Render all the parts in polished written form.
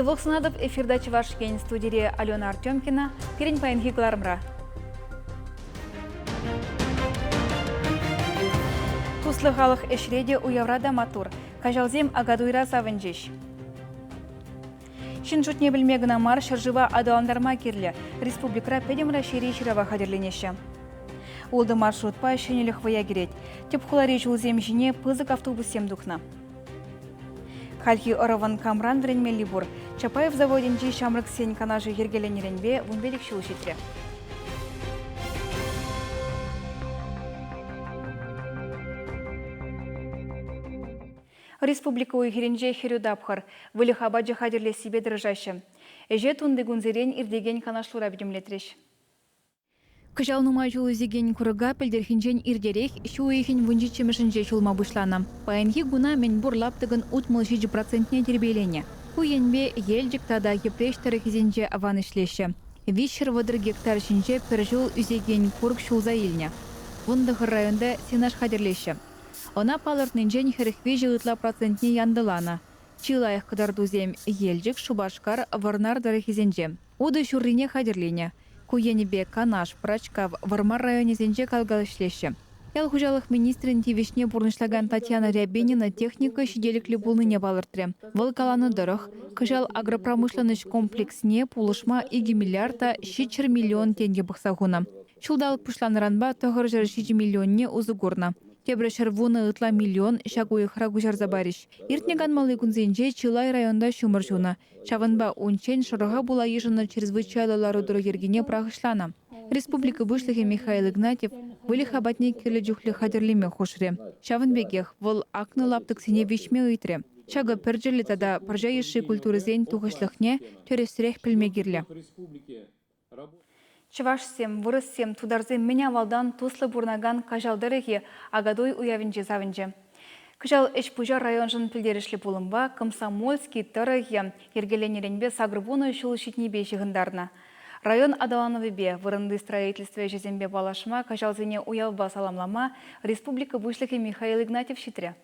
Сывық сынадып эфирда Чувашскен студире Алена Артемкина, Перень Паинхи Глармра. Туслы халық эшреде уяврада матур, кажалзем агадуйра савынжеш. Шын жұтне білмегіна мар шыржыва адаландарма керлі, республикра педемра шері шырава хадерленеші. Олды маршрутпа шенелік вая керет, теп хуларе жулзем жіне пызык автобусем духна. Хальхи ораван камран вренмелі бур, Чапаев заводинчи шамрык сен канажы ергеленеренбе вунбелік шулшетре. Республика уйгеренже херюдапхар, вылых абаджы хадерле себе дрожаща. Эже тунды гунзерен ирдеген канашлура бедемлетреш. Кыжал нумай жолу зеген курыга пелдерхинжен ирдерек, шу уйхин вунжи чемешінже шулма бушлана. Паянхи гуна мен бурлаптыгын утмыл 6% тербелене. Уенбе елжік тада епреш тарахизенже аван ишлеші. Вишер вадыр гектар шинже пержол үзеген кург шулза илне. Вундығыр районда сенаш хадерлеші. Она палыртнынжен херхве жылытла процентне яндылана. Чилайық кыдардузем елжік шубашкар варнар дарахизенже. Уды шуррине хадерлене. Куенебе Канаш, Прачкав, Вармар районезенже калгалышлеші. Ял хужалық министрін тивешне бұрнышлаган Татьяна Рябинина техника шеделіклі бұлныне балыртре. Вылкаланы дұрық, кыжал агропромышленыш комплексне пулышма 2 миллиарда 6 миллион тенге бұқсағуна. Шулдалық пұшланыранба 9 миллионне ұзығырна. Тебрешер вуны ытла миллион шагуы храгужар забариш. Иртнеган малы күнзенже Чилай районда шумыр жуна. Чаванба ончен шырыға була ежіні чрезвычайлылары дұры ергене прағышлана. Республика вышлығы Михаил Игнатьев вылі хабатне керлі жүхлі хадерлеме хошыре. Чаванбегех выл акны лаптық сене вешме үйтре. Шағы пірджілі тада паржа еші культурызен туғышлықне төресірек пілмегерлі. Чывашсем, вырыссем, тударзем меня валдан туслы бурнаган кажалдырығы агадой уявинже завинже. Кыжал эшпужар районжын пілдерішлі болымба, Комсомольский тұрығы ергеленеренбе сагрыбуны шул шитнебе жығындарна. Район адалановебе вырынды строительстве жезембе балашма кажалзене уявба саламлама республика вышлығы Михаил Игнатьев шитре.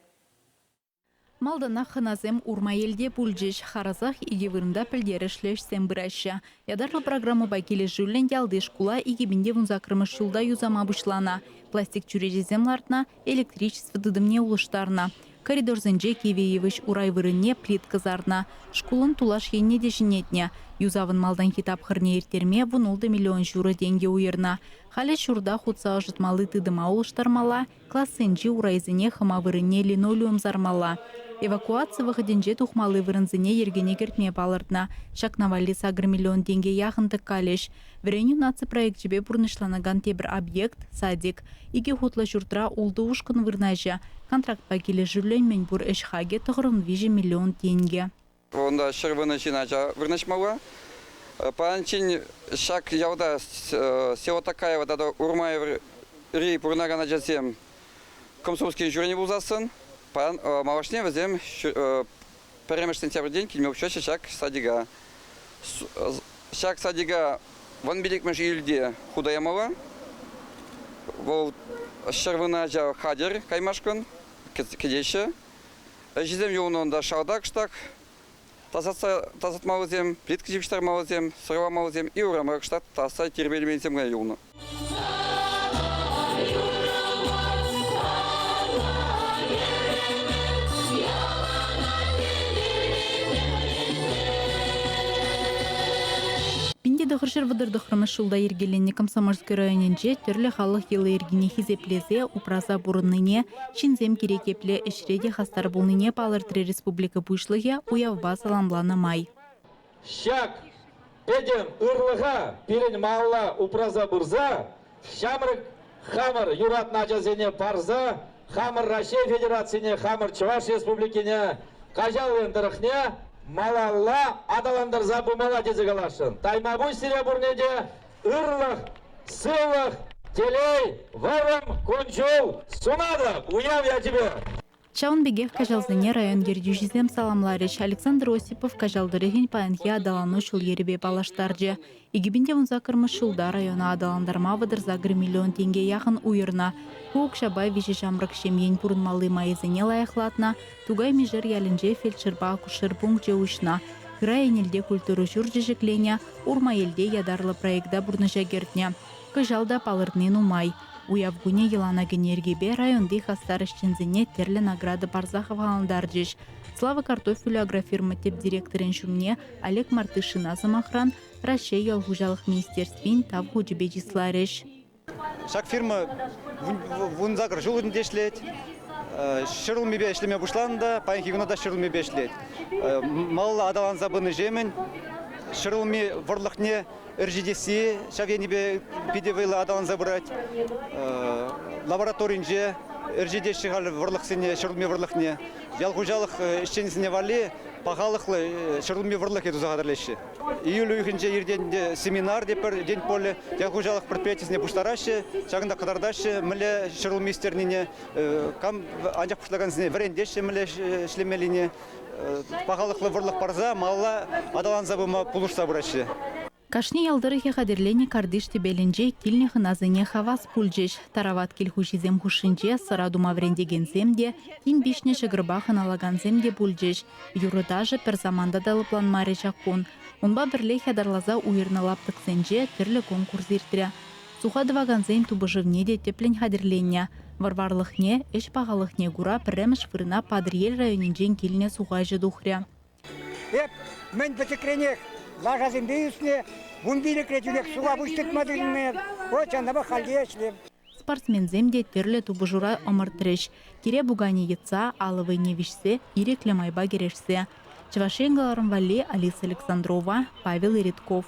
Малдана ханазем урмаелде пульджиш харазах иге вырында пілдерішлеш сэмбірашя. Ядарлы программа байкелі жүлін ялды шкула игебінде вунзакрымыш юлда юзама бұшлана. Пластик чүрежезем лартна, электричество дыдымне улыштарна. Коридор зенже кевеевіш урай вырынне плитка зарна. Шкулын тулаш енне дешінетне. Юзавын малдан хитап хырне ертерме вунулды миллион журы денге уйырна. Халі шурда хутса жытмалы тыдыма улыштармала, классенжи урайзене хыма вырынне линолеум зармала. Эвакуация выходенже тухмалы вырынзыне ергене кертме балырдна. Шакнавали сагр миллион денге яхынты калеш. Вреню наци проект жебе бұрнышланаган тебір объект, садик. Иге хутла журтра улды ушкын вырнажа. Контракт пакелі жүрлен мен бұр эшхаге тұғырын 5 миллион тенге. Онда шырвыны жинача вырнашмала. Панчин шак яуда села такая вот это урмаев ри пурнагана жазем. Комсомольский жюри не был засын. Пан малашне возем перемештен сентябрь день кильмел чаще шак садига. Шак садига вон белик меж илде худаямала. Вол шырвына жа хадер каймашкан кедеше. Жизем юнон да шардак штак. Тазат малызем, плитка жипштар малызем, сырва малызем и урамрак штат таса тербелемен земля юна. Дығыршыр вадырдықырмыш жылда ергеленне Комсомольский районенже түрлі халық елы ергене хизеплезе упраза бұрынныне, шинзем керекепле ішреде хастар болныне палыртыры республика бұйшлығы уявба саламланы май. Шак, педен ұрлыға перен малла упраза бұрза, шамрық хамыр юрат начазене парза, хамыр Россия Федерацияне, хамыр Чуваш республикене, кажал ендіріхне, малалла адаландар забымала дезігалашын. Таймабуй серебурнеде ырлық, сылық, телей, варым, күнчул, сунады. Уяв я тебе. Чаунбегех кажалзыне район гердюжизем саламларыш Александр Осипов кажалдырыхин паянхи адалану шул еребе балаштаржы. Игибінде унзакырмыш шулда района адаландарма вадырза 1 миллион тенге яхын уйырна. Хук шабай виши жамрак шемьен пурынмалы майызыне лайықлатна, тугай межер ялінже фельдшерба акушер пункт жеушна. Граенелде культуру жүржешеклене, урма елде ядарлы проекта бурныша гертне. Кыжалда палыртнен умай. Уявгуне елана генергебе районды хастар ішчензіне терлі награды Барзахов алындаржеш. Слава картофелю агрофирма теп директорын шумне Олег Мартышин азамахран Россия ялгужалық министерствен тав худжибе жислареш. Шак фирма вунзагр жулын дешлет. Шырылмебе ішлеме бұшланда, пайынки винада шырылмебе ішлет. Мал адалан забыны жемен, шырылме варлықне іржедесі, шавенебе пидевейлы адалан забырать. Лабораторинже іржедесі ғалы варлықсыне, шырылме варлықне. Ялғужалық ішченісіне вали, пағалықлы шырылме варлық еду зағадырлеші. Июль үйхінже ерден семинар депір, ден полі, ялғужалық предприятисіне бұштарашы, шағында қыдардашы, мүлі шырылместеріне, кам анжақ бұштағансыне варендеші мүлі шлемеліне, пағалықлы варлық барза, малла адалан забыма пулушса бұрашы. Кашни ялдырыхе қадерлене кардиш тебелінже килне хыназыне хавас пульжеш. Тарават келхушизем хушинже сырадума врендегенземде, тин бишне шығырба хыналаганземде пульжеш. Юрыдажы пер заманда далыплан маре жақкон. Онба бірле хадарлаза уйырналаптықсенже түрлі конкурс иртірі. Сухадываганзем тубыжывне де теплен хадерленне. Варварлықне, эш пағалықне гура пірреміш фырына Падриел районинжен келіне суғайжы дұхря. Мен бітікренек. Лажазымды үстіне, бұндилік ретілік суға бұштықмадылмен, очандаба қалде әшлем. Спортсменземде терлі тубыжура омыртырыш. Кире бугани етса, алывы невишсе, иреклі майба керешсе. Чывашенгаларым валли Алиса Александрова, Павел Иритков.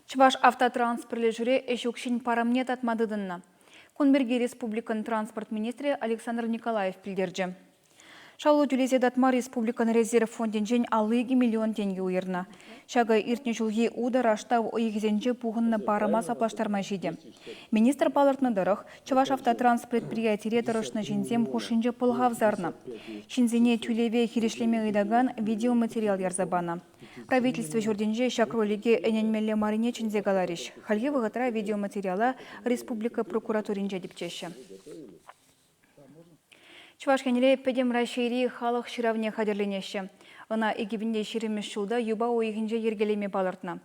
Чываш автотранспортлы жүре эшукшин парамне татмадыдынна. Конберге республикан транспорт министрі Александр Николаев пілдерджі. Шаулу тюлезе датма республикан резерв фонденжен алыги миллион тенге уйырна. Шага иртне жылги удар аштав ойгізенже пуғынны парама саплаштарма жиде. Министр палыртны дырық, Чываш автотранс предприятире дырышны жинзем хушинже пылғавзарна. Шинзене тюлеве хирешлеме ыйдаган видеоматериал ярзабана. Правительство жүрденже шакролиге эненмелі марине чинзе галариш. Хальге вғытра видеоматериала республика прокуратуринже депчеші. Чувашкенле педем рашири халық шыравне хадерленеші. Она егібінде шеремеш шулда юба ойғынже ергелеме балыртна.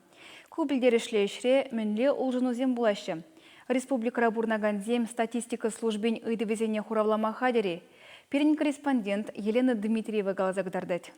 Көбілдер ішлешре мінле ұлжынузем бұлашы. Республика бурнаганзем статистика службен ыйдывезене хуравлама хадери. Перен корреспондент Елена Дмитриева галазагдардать.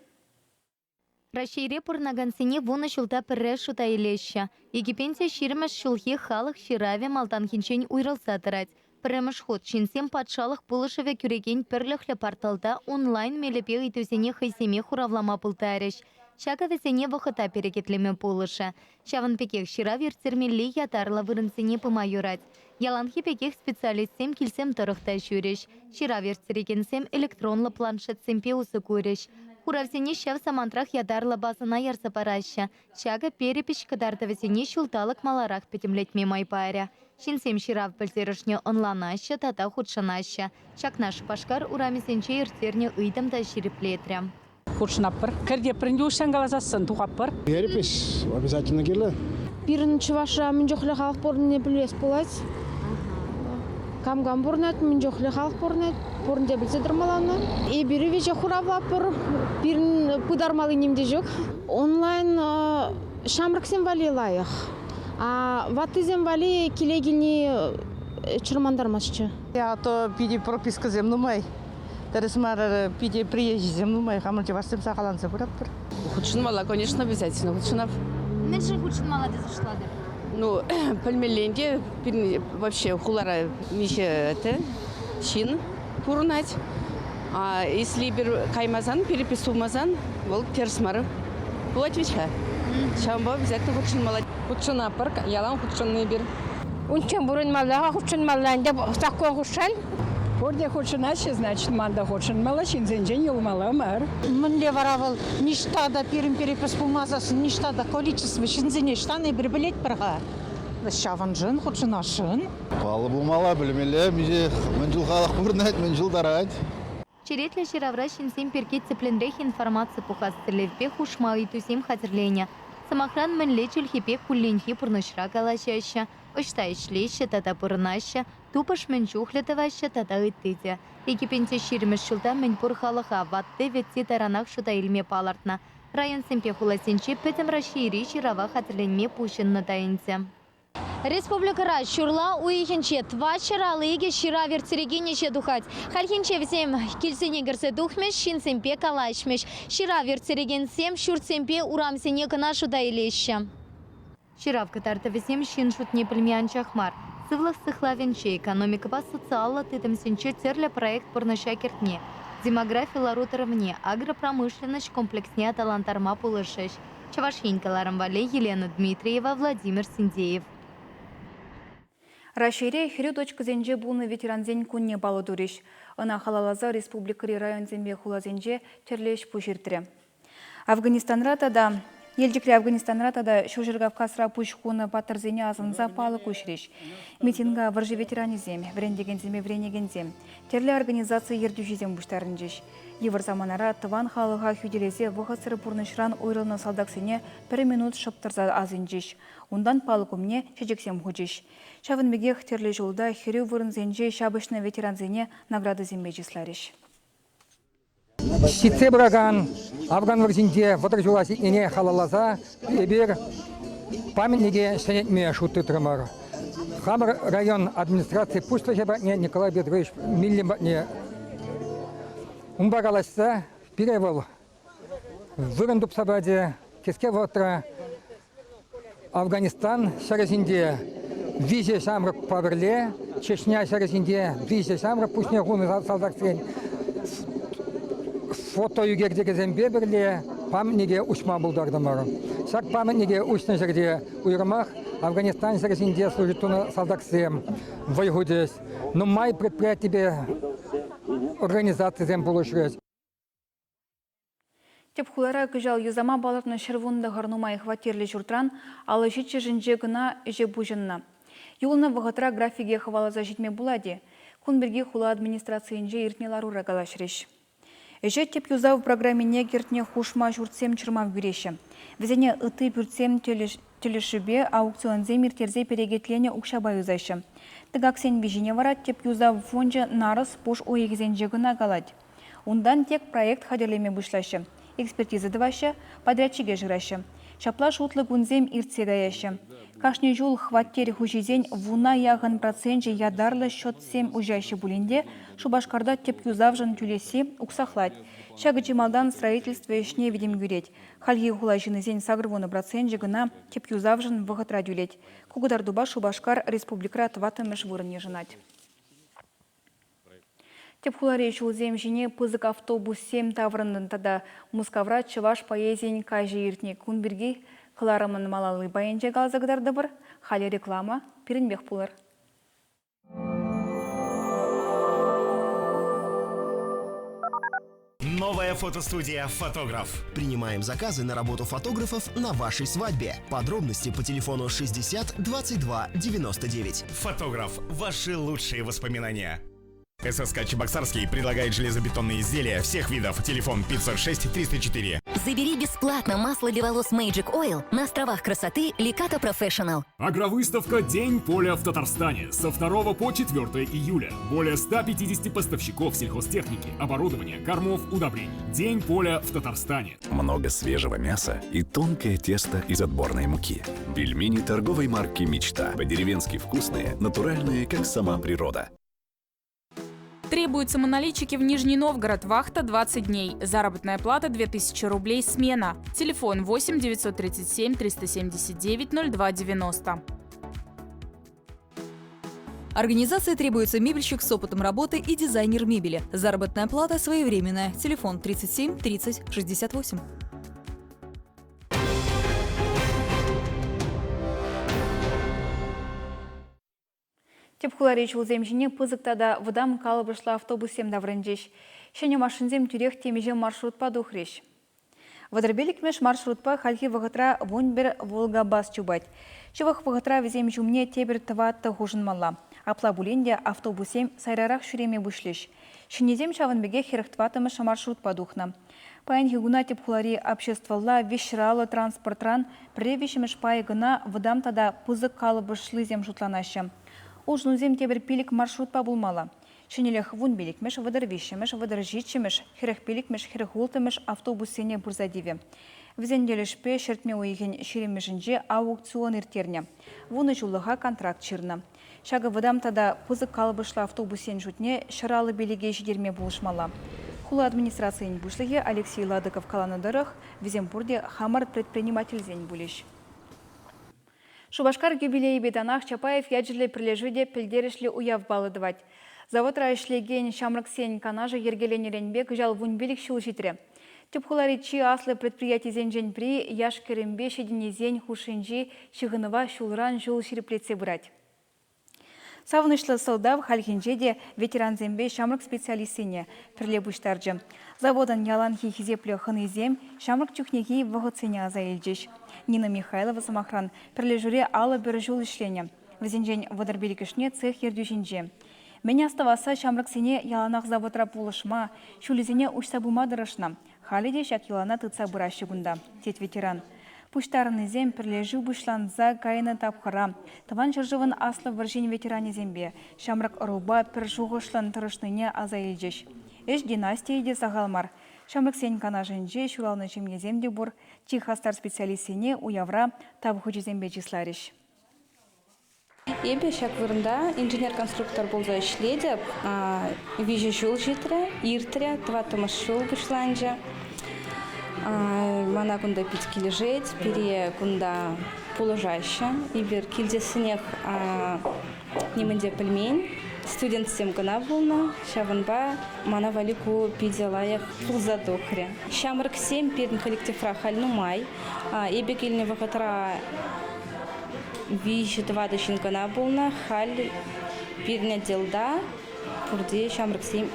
Рашире пурнагансене вуны шулта пірре шута елеші. Егіпенсе шеремеш шулхи халық шыраве малтанхинчен уйрылса тырать. Піріміш ход шинсем патшалық бұлышыве күреген пірліхлі порталда онлайн мелепе үйтөсене хайсеме хуравлама пултарыш. Шака весене вақыта перекетлеме бұлышы. Шавын пекех шыра вертермелі ятарла вырынсене пыма юрать. Яланхи пекех специалистсем килсем тұрықта жүріш. Шыра вертерегенсем электронлы планшетсем пеусы көріш. Хуравсене шав самантрах ятарла басына ярса парашы. Шага перепеш кадарта весене шулталық маларах петемлетме майпаря. Шинсем ширав пілтерішне онланашы, тата худшанашы. Шакнаш пашкар урамесенче ертерне ыйдамда шириплетря. Худшнаппыр. Кірде прынде ушангалазасын туғаппыр. Перепись обязательно келі. Бірінші ваша мен жоқлы халық борынне білес болайыз. Камгам борынат, мен жоқлы халық борынат. Борынде білсе дұрмаланы. Бірі веже хуравлаппыр. Бірін пыдармалы немде жоқ. Онлайн шамрыксен вали лайық. Ватызем вали келегіліне чырмандармасчы. Я то пиде прописка земнумай. Тарасмар пиде приезжий земнумай. Хамырте вастым сақаланса бұраппыр. Худшынмала, конечно, обязательно. Худшынав. Мен же худшынмала да зашлады. Ну, пальмеленде, вообще, хулара мище это, чин пурнать. А если бир каймазан, переписумазан, вол терсмары. Вот веча. Шамба обязательно худшынмала. Худшына парк, ялан худшынны бир. Унчен бурынмалаға худшынмаланде саққон худшан. Орде худшынашы, значит, манда худшынмала, шинзенжен елмала мар. Мынле варавыл, ништада пирим перепис пулмазасын, ништада количество, шинзене штаны бір білет бірға. Шаван жын, худшынашын. Палы бұлмала білмелі, мен жыл халық бұрнат, мен жыл дарад. Черетлі шыравра шинсем перкет цепленрех информация пухастырлевпе хушмалы тусем хатырленя. Самохран мінле чүлхепе кулленхи пұрнышра калашаща. Ұшта ішлеші, тата пұрнашы, тупыш мен чухлетаваща, тата ыттыде. Екіпенте ширемеш шылда мен пұр халыға ватты ветте таранақ шута илме палартна. Район семпе хуласенче петем Рашири ширава хатырленме пущенны тайынсе. Республикара шурла уйхенче тва шыралыге шира верцерегенеше духать. Хальхенче всем кильсене герсе духмеш, шинсемпе калашмеш. Шира верцереген сем, шурцемпе урамсене канашу дайлеща. Шира в катарта всем шин шутне пельмян чахмар. Сывлах сыхлавенче экономика по социала тытымсенче терля проект порнощакертне. Демография ларутеровне, агропромышленность комплексне талантарма пулышеш. Чавашинкаларам вале Елена Дмитриева, Владимир Синдеев. Рашире хирю точка зенже буны ветеранзен кунне балы дуриш. Она халалаза республикари район зембе хулазенже терлеш пуширтре. Афганистанра тада, елдикре Афганистанра тада Шужиргавкасра пушкуны батырзене азынза палы кушриш. Митинга варжи ветеранизем, врендегенземе вренегензем. Терле организация ердюжизем буштарынжиш. Евр заманара тыван халыға хюделезе вғысыры пурнышран ойрылны салдаксене 1 минут шыптырза азынжиш. Ундан палы көмне шежексем худжиш. Шавынбеге хтерлі жолда хирю вырынзенже шабышны ветеранзене награды зембежислариш. Ситсе браган Афган варзинде ватыржуласи ине халалаза эбер памятниге сенетме шуты трамар. Хамар район администрации пусто жабатне Николай Петрович Миллибатне умбагаласса перевал вырындуп сабаде кеске ватра Афганистан шаразинде визе самрак паверле Чечня шаразинде визе самрак пусне гуны салдаксен фото югердеге зембеберле памятниге учма булдардамар. Шак памятниге учна жерде уйрмах Афганистан шаразинде служит туна салдаксем вайгудес. Но май предприятие организации земполушрез. Тепхулара күжал юзама балырны шырвунды ғырнумай хватерлі жұртран, алы жетші жінже гына же бұжынна. Юлны вғытра графиге хвалаза жетме булади. Күн бірге хула администрациянже иртнелару рагалашреш. Эже теп юзав программине кертне хушма жұртсем чырмав гүреші. Візене ыты бүртсем телешібе аукцион земір терзе перегетлене ұқшаба юзайшы. Тыгаксен бежіне варат теп юзав фонжы нарыс пош ойегізен жегіна галад. Ундан тек проект хадерлеме бұшлашы. Экспертиза дывашы, подрядчиге жырашы. Шапла шутлы гунзем иртсегаяшы. Кашне жул хваттер хужизен вуна яғын процентже ядарлы счетсем ужайшы булинде, шубашкарда теп юзавжын тюлеси уксахлать. Шагычы малдан строительство ешне видим гюреть. Хальги хулайшынызен сагрвуны процентже гына теп юзавжын вғытра дюлеть. Кугудар дуба шубашкар республикра тватымыш вырын ежынать. Тепхуларе шулзем жіне пызык автобус 7 таврындын тада Мускавра чываш поэзиен кажы иртне кунберги қыларымын малалы байынже галзагдарды бір, халі реклама пирінбек пулар. Новая фотостудия «Фотограф». Принимаем заказы на работу фотографов на вашей свадьбе. Подробности по телефону 60 22 99. «Фотограф». Ваши лучшие воспоминания. ССК «Чебоксарский» предлагает железобетонные изделия всех видов. Телефон 506 304. Забери бесплатно масло для волос Magic Oil на островах красоты Licata Professional. Агровыставка «День поля» в Татарстане со 2 по 4 июля. Более 150 поставщиков сельхозтехники, оборудования, кормов, удобрений. День поля в Татарстане. Много свежего мяса и тонкое тесто из отборной муки. Пельмени торговой марки «Мечта». По-деревенски вкусные, натуральные, как сама природа. Требуются монолитчики в Нижний Новгород. Вахта 20 дней. Заработная плата 2000 рублей смена. Телефон 8 937 379 02 90. Организации требуется мебельщик с опытом работы и дизайнер мебели. Заработная плата своевременная. Телефон 37 30 68. Тепхуларе чулзем жіне пызықтада выдам калыбышла автобусем даврынжеш. Шене машинзем тюрех темеже маршрут па духреш. Вадырбелік меш маршрут па хальхи вғытра вунбер Волгабас чубать. Чывых вғытра везем жумне тебір тыватты хужын мала. Апла буленде автобусем сайрарах шүреме бұшлеш. Шенезем шавынбеге херықтватымыш маршрут па духна. Паян хигуна тепхулари обществолла вешралы транспортран превешіміш пайығына выдам тада пызық калыбышлы зем жутланашы. Ужнузем тебір пилік маршрут па булмала. Чынелех вун беликмеш, выдар вишемеш, выдар житчемеш, херех беликмеш, херех ултымеш автобус сене бурзадиве. Візенделешпе шертме ойген шеремешінже аукцион иртерне. Вуны жулыға контракт чырны. Шағы выдамтада пызык калыбышла автобусен жүтне шыралы белеге жидерме булышмала. Хула администрациян бушлыге Алексей Ладыков каланадырых Виземпурде хамар предпринимательзен булеш. Шубашкар юбилей беданах Чапаев яджерле прилежуде пілдерішлі уяв балыдывать. Заводра ишлеген шамрыксен канажы ергеленеренбек жал вунбелік шул житре. Тепхуларичи аслы предприятизен женпри яш керембе шеденезен хушинжи шығыныва шулран жул шириплетсе бұрать. Савынышлы сылдав хальхинжеде ветеран зембе шамрык специалистине пірлебуштаржы. Заводан ялан хизепле хынызем шамрык чухнеги вғыцене азаилжиш. Нина Михайлова самахран пірлежуре алы бір жул ішлене. Візенжен вадарбелікішне цех ердюжінже. Мен аставаса шамрык сене яланақ заводра пулышма, шулізене ұшса бумадырышна. Халиде шак ялана тыца бұрашы гунда. Тет ветеран. Пуштарыны зем пірлежу бұшланза кайны тапқыра. Таван жыржывын аслы варжин ветеране зембе. Шамрак руба піржуғышлан тұрышныне азайылжеш. Эш династияде сағалмар. Шамрак сен канажынже шуралны жемге земде бұр. Чихастар специалистіне уявра табықы зембе числариш. Эбе шак вырында инженер-конструктор болза ишледеп, вижу жул житре, иртре, два томаш жул бұшланжа. Мана кунда пить килежеть, пере кунда положаща, и бер кильдесынех немінде пельмень. Студент сем гана волна, шаванба, мана валику пидзалаях пулзадохре. Шамрак 7 перн коллектив рахальну май, эбе кильне вахатра виж 2 гана волна, халь перня делда, пурде шамрак 7.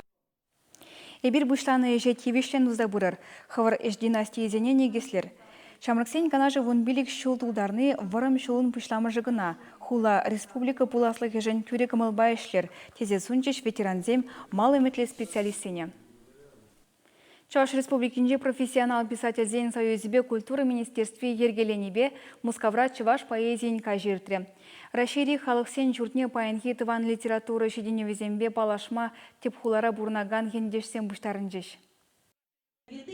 Эбир бушланы жетевишлен узабурар, хавар эш династии зене негеслер. Шамрыксен канажы вон билик шултулдарны варым шулын пышламыжы гына. Хула республика пуласлы хежен тюрек мылбайшлер, тезе сунчеш ветеранзем малы метле специалистине. Чаваш республикинже профессионал писатель Зен Союзбе культуры министерстве ергеленебе Мускавра Чаваш поэзиин кажиртре. Рашири халықсен журтне паянхи тыван литературы шеденевезембе палашма тепхулара бурнаган хендешсен буштарынжеш.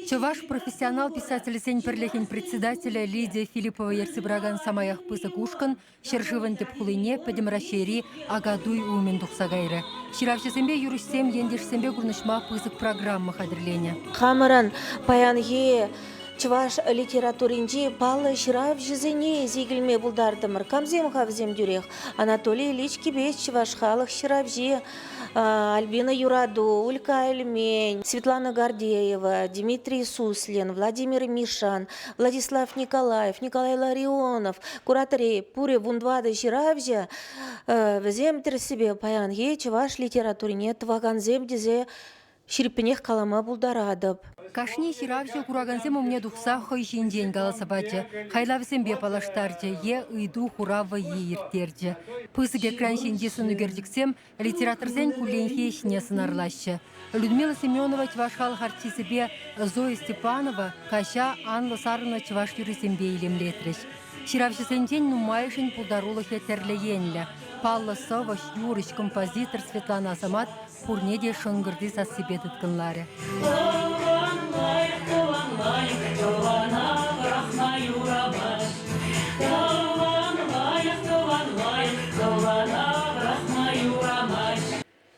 Чаваш профессионал писатель Сень Перлехин председателя Лидия Филиппова Ерсибраган Самаях Пысык Ушкан, Шершиван Тепхулыне, Падем Рашери, Агадуй Умен Тухсагайры. Ширавшесембе юришсем ендешсембе гурнышма Пысык программа хадрления. Хамаран паянхи Чаваш литературинжи палы ширав жизыне зигілме бұлдардымыр. Камзем хавзем дюрех. Анатолий Ильич Кибес Чаваш халық ширавжи, Альбина Юраду, Улька Эльмень, Светлана Гордеева, Дмитрий Суслин, Владимир Мишан, Владислав Николаев, Николай Ларионов, кураторы Пуре Вундвады ширавжи, везем себе паянхи Чаваш литературине тваганзем дезе ширпенех калама бұлдарадып. Кашни ширавши кураганзем умне духса хойшин день галасабачы. Хайлавсембе палаштарчы, е ыйду хурава ертерчы. Пысыге краншиндесін үгердіксем, литературзен куленхе ішіне сынарлашы. Людмила Семенова Чаваш халық артисібе, Зоя Степанова, Каша Анла Сарына Чаваш юрисембе илемлетріш. Ширавшисен день нумайшын пулдарулы хетерлеенлі. Палла Саваш, Юрыш, композитор Светлана Асамат, Пурнеде шонгырды сасыбе тұткынлары.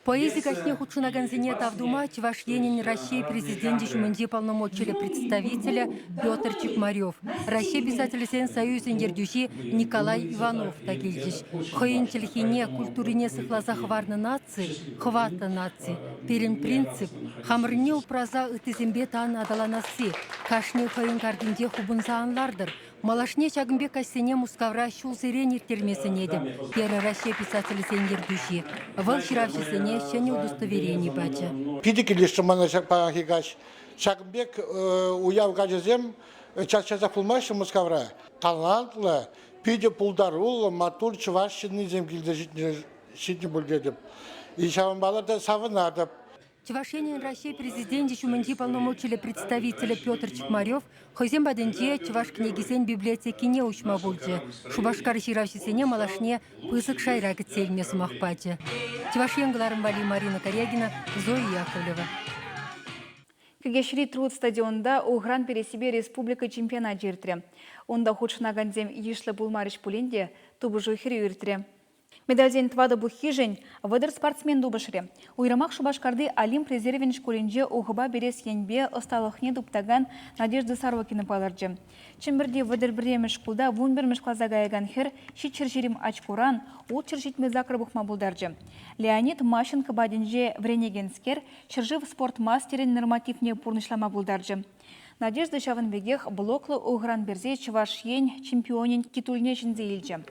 Поэзия кашне худшина ганзине Тавдума Чаваш Енин Россия президенте Шуманди полномочия представителя Петр Чекмарев. Россия писатель Сен Союз Индердюши Николай Иванов тагильдиш. Хоин телехине культурине сыхлазах варна нации, хвата нации. Перен принцип хамрне упраза ытызембе тан адаланасы. Кашне хоин кардинде хубунсаанлардыр. Малашне чагымбе кассене Мускавра шул зеренер термесенеде. Первый Россия писатель Сен Индердюши. Вал ширавшисене не удостоверение бача. Пидикили шамана пахигач. Шагбек уяв гаджезем чачаза пулмаш Мускавра. Талантлы, пиде пулдарулы, матур чувашчины земгилде житни бульгедеп. И шаванбаларда савынадып. Чувашенин России президент Чуманди полномочия представителя Петр Чекмарев хозяин баденде Чуваш княгисен библиотеки не учма бульде. Шубашкар ширавшисене малашне пысык шайрагы цельме сумахпаде. Чувашен гларым вали Марина Корягина, Зоя Яковлева. Кегешри труд стадионда Угран пересебе республика чемпионат жертре. Онда худшына гандзем ешлі булмарыш пуленде тубы жойхері үртре. Медальден твады бухижень выдыр спортсмен дубышре. Уйрамақ Шубашкарды Олимп резервен школинже уғыба берес енбе осталықне дуптаган Надежды Сарвакины палырджы. Чембірде выдыр біреме шкулда вунбір мішқлаза гайган хер шитчер жерім ачкуран, отчер житме закры бұқма бұлдарджы. Леонид Мащенко баденже вренегенскер, чыржив спортмастерин нормативне пурнышлама бұлдарджы. Надежда Шавынбегех блоклы уғран берзе Чуваш ен чемпионин титульне жінзе елджі.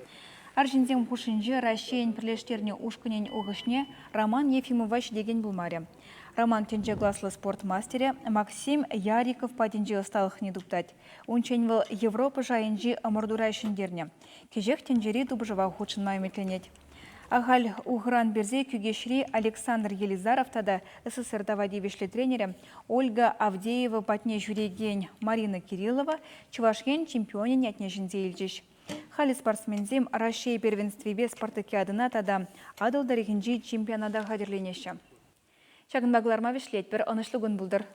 Аржинзем хушинже Россиян прилештерне ушканен уғышне Роман Ефимович деген булмаре. Роман тенже гласлы спортмастере Максим Яриков паденже осталых не дуптать. Унченвал Европа жайынжи амордурайшындерне. Кежех тенжери дубжыва худшын майметленет. Агаль уғран берзе күгешри Александр Елизаров тада СССР давадивишлі тренере Ольга Авдеева патне жүреген Марина Кириллова Чувашен чемпионен ятне жінзе елжеш. Хали спортсмензем Россия первенствебе спартакиадына тада адылдарыгінжи чемпионада қадерленеші. Чагын бағыларма вешлет бір анышлы күн бұлдыр.